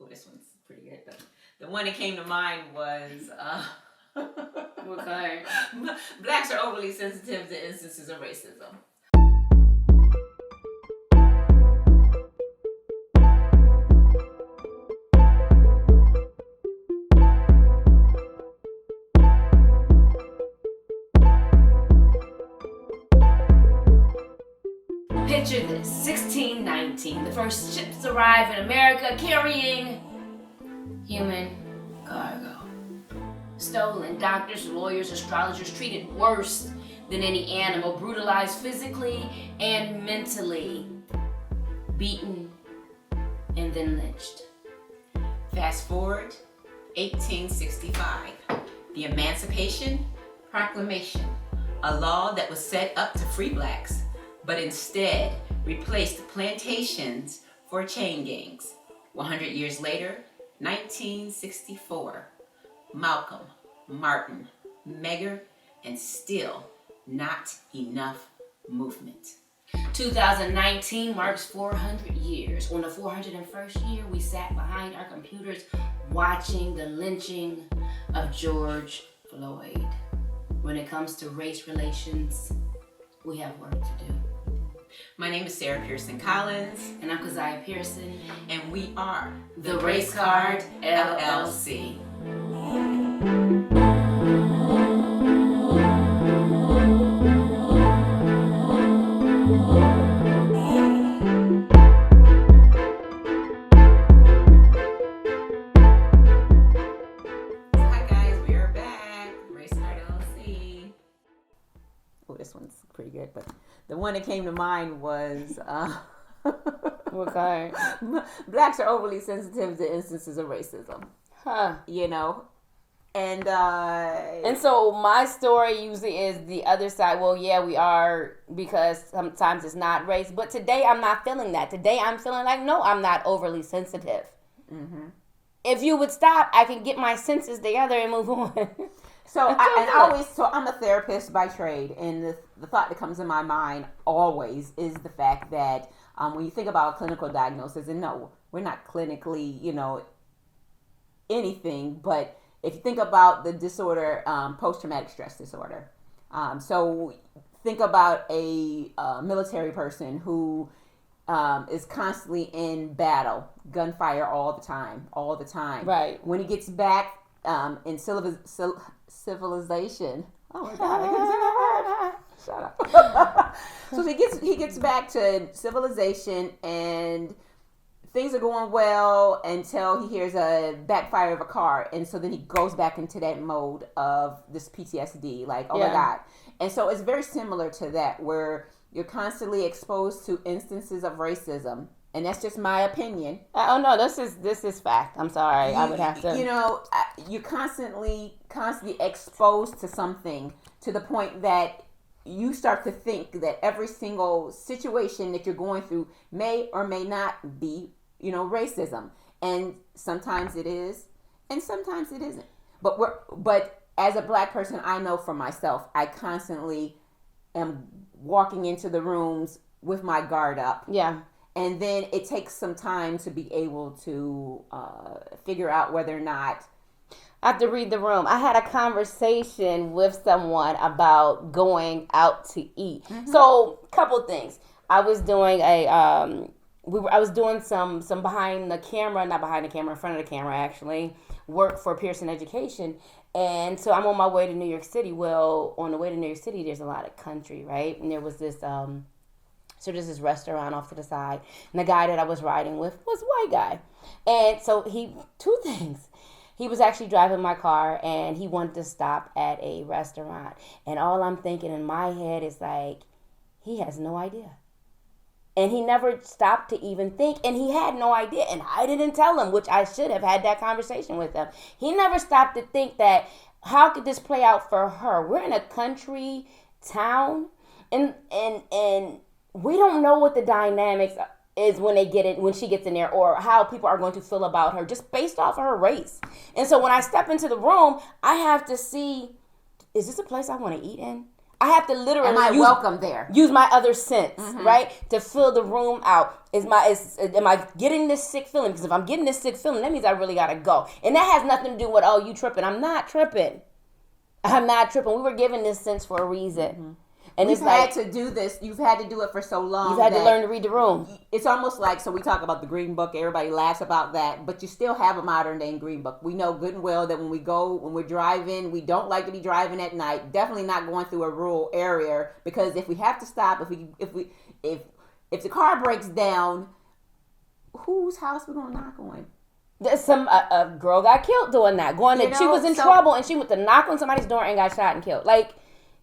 Oh, this one's pretty good. The one that came to mind was What kind? blacks are overly sensitive to instances of racism. Picture this, 1619. The first ships arrive in America carrying human cargo. Stolen, doctors, lawyers, astrologers treated worse than any animal, brutalized physically and mentally, beaten and then lynched. Fast forward, 1865, the Emancipation Proclamation, a law that was set up to free blacks, but instead replaced plantations for chain gangs. 100 years later, 1964, Malcolm, Martin, Megger, and still not enough movement. 2019 marks 400 years. On the 401st year, we sat behind our computers watching the lynching of George Floyd. When it comes to race relations, we have work to do. My name is Sarah Pearson Collins. And I'm Keziah Pearson. And we are The Race Card LLC. Hi guys, we are back. Race Card LLC. Oh, this one's pretty good, but the one that came to mind was What kind? blacks are overly sensitive to instances of racism. Huh. You know? And so my story usually is the other side. Well, yeah, we are, because sometimes it's not race. But today I'm not feeling that. Today I'm feeling like, no, I'm not overly sensitive. Mm-hmm. If you would stop, I can get my senses together and move on. So I'm a therapist by trade, and the thought that comes in my mind always is the fact that when you think about clinical diagnosis, and no, we're not clinically, anything, but if you think about the disorder, post-traumatic stress disorder, so think about a military person who is constantly in battle, gunfire all the time. Right. When he gets back in civilization, oh my God, I couldn't say that word. Shut up. So he gets back to civilization, and things are going well until he hears a backfire of a car, and so then he goes back into that mode of this PTSD, like, oh my God. And so it's very similar to that, where you're constantly exposed to instances of racism, and that's just my opinion. Oh no, this is fact. I'm sorry, I would have to. You're constantly exposed to something to the point that you start to think that every single situation that you're going through may or may not be, racism. And sometimes it is, and sometimes it isn't. But as a black person, I know for myself, I constantly am walking into the rooms with my guard up. Yeah. And then it takes some time to be able to figure out whether or not. I have to read the room. I had a conversation with someone about going out to eat. Mm-hmm. So, couple things. I was doing I was doing some behind the camera, not behind the camera, in front of the camera actually, work for Pearson Education. And so I'm on my way to New York City. Well, on the way to New York City, there's a lot of country, right? And there was this so there's this restaurant off to the side, and the guy that I was riding with was a white guy. And so two things. He was actually driving my car, and he wanted to stop at a restaurant. And all I'm thinking in my head is like, he has no idea. And he never stopped to even think, and he had no idea. And I didn't tell him, which I should have had that conversation with him. He never stopped to think that, how could this play out for her? We're in a country town, and we don't know what the dynamics is when she gets in there, or how people are going to feel about her just based off of her race. And so when I step into the room, I have to see, is this a place I want to eat in? I have to literally am I welcome there? Use my other sense, right, to fill the room out. Am I getting this sick feeling? Because if I'm getting this sick feeling, that means I really gotta go. And that has nothing to do with, oh, you tripping. I'm not tripping. We were given this sense for a reason. And We've had to do this. You've had to do it for so long. You've had to learn to read the room. It's almost like, so we talk about the Green Book. Everybody laughs about that. But you still have a modern day Green Book. We know good and well that when we're driving, we don't like to be driving at night. Definitely not going through a rural area. Because if we have to stop, if the car breaks down, whose house we going to knock on? There's a girl got killed doing that. She was in trouble and she went to knock on somebody's door and got shot and killed.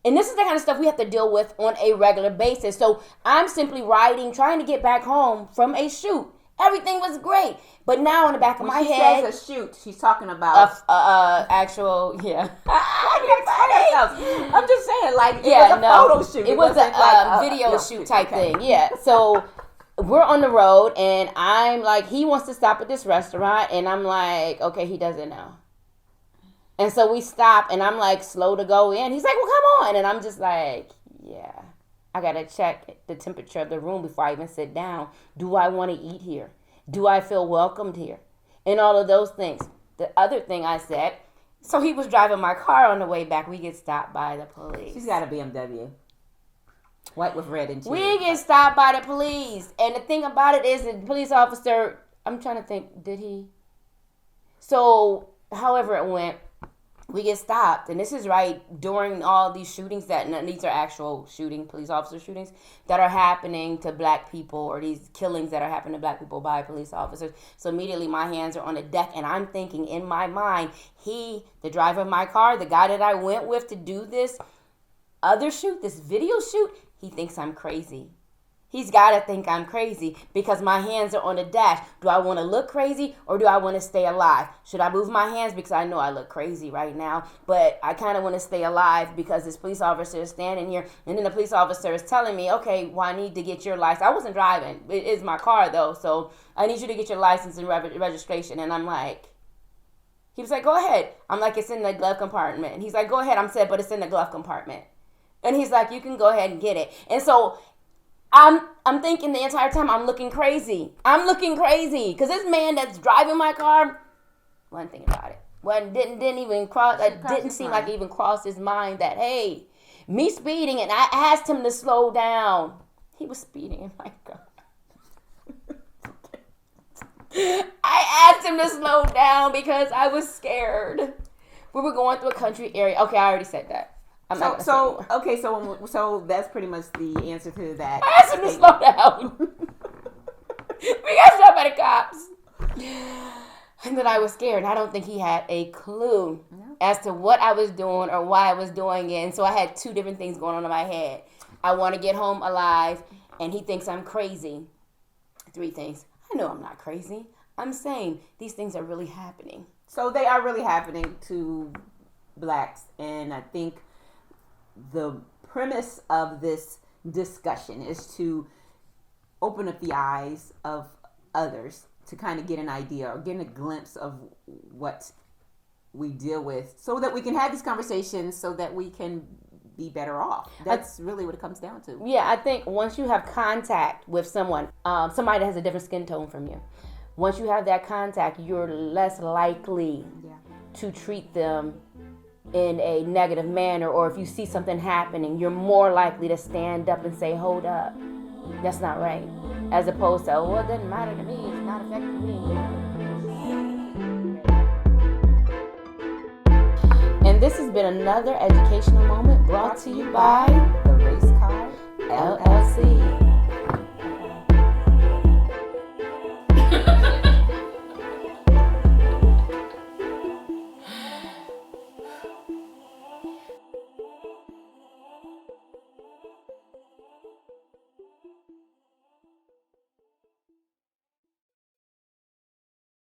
And this is the kind of stuff we have to deal with on a regular basis. So I'm simply trying to get back home from a shoot. Everything was great. But now in the back of my head. When she says a shoot, she's talking about. Actual, yeah. I'm just saying, it was a photo shoot. It was a video shoot type thing. Yeah. So we're on the road and I'm like, he wants to stop at this restaurant. And I'm like, okay, he doesn't know. And so we stop, and I'm like slow to go in. He's like, well, come on. And I'm just like, yeah, I got to check the temperature of the room before I even sit down. Do I want to eat here? Do I feel welcomed here? And all of those things. The other thing I said, so he was driving my car on the way back. We get stopped by the police. She's got a BMW. White with red interior. We get stopped by the police. And the thing about it is the police officer, I'm trying to think, did he? So, however it went, we get stopped, and this is right during all these shootings these are actual police officer shootings that are happening to black people, or these killings that are happening to black people by police officers. So immediately my hands are on the deck, and I'm thinking in my mind, the driver of my car, the guy that I went with to do this video shoot, he thinks I'm crazy. He's got to think I'm crazy because my hands are on the dash. Do I want to look crazy or do I want to stay alive? Should I move my hands because I know I look crazy right now, but I kind of want to stay alive because this police officer is standing here, and then the police officer is telling me, okay, well, I need to get your license. I wasn't driving. It is my car, though, so I need you to get your license and registration. And I'm like, he was like, go ahead. I'm like, it's in the glove compartment. And he's like, go ahead. but it's in the glove compartment. And he's like, you can go ahead and get it. And so I'm thinking the entire time I'm looking crazy. Because this man that's driving my car wasn't thinking about it. Didn't even cross. It didn't seem like it even crossed his mind that, hey, me speeding, and I asked him to slow down. He was speeding in my car. I asked him to slow down because I was scared. We were going through a country area. Okay, I already said that. So that's pretty much the answer to that. I asked him to slow down. We got stopped by the cops. And then I was scared. And I don't think he had a clue as to what I was doing or why I was doing it. And so I had two different things going on in my head. I want to get home alive, and he thinks I'm crazy. 3 things. I know I'm not crazy. I'm saying these things are really happening. So they are really happening to blacks, and I think the premise of this discussion is to open up the eyes of others to kind of get an idea or get a glimpse of what we deal with so that we can have these conversations so that we can be better off. That's really what it comes down to. Yeah, I think once you have contact with someone, somebody that has a different skin tone from you, once you have that contact, you're less likely to treat them in a negative manner, or if you see something happening, you're more likely to stand up and say, hold up, that's not right, as opposed to, well, it doesn't matter to me, it's not affecting me. And this has been another educational moment brought to you by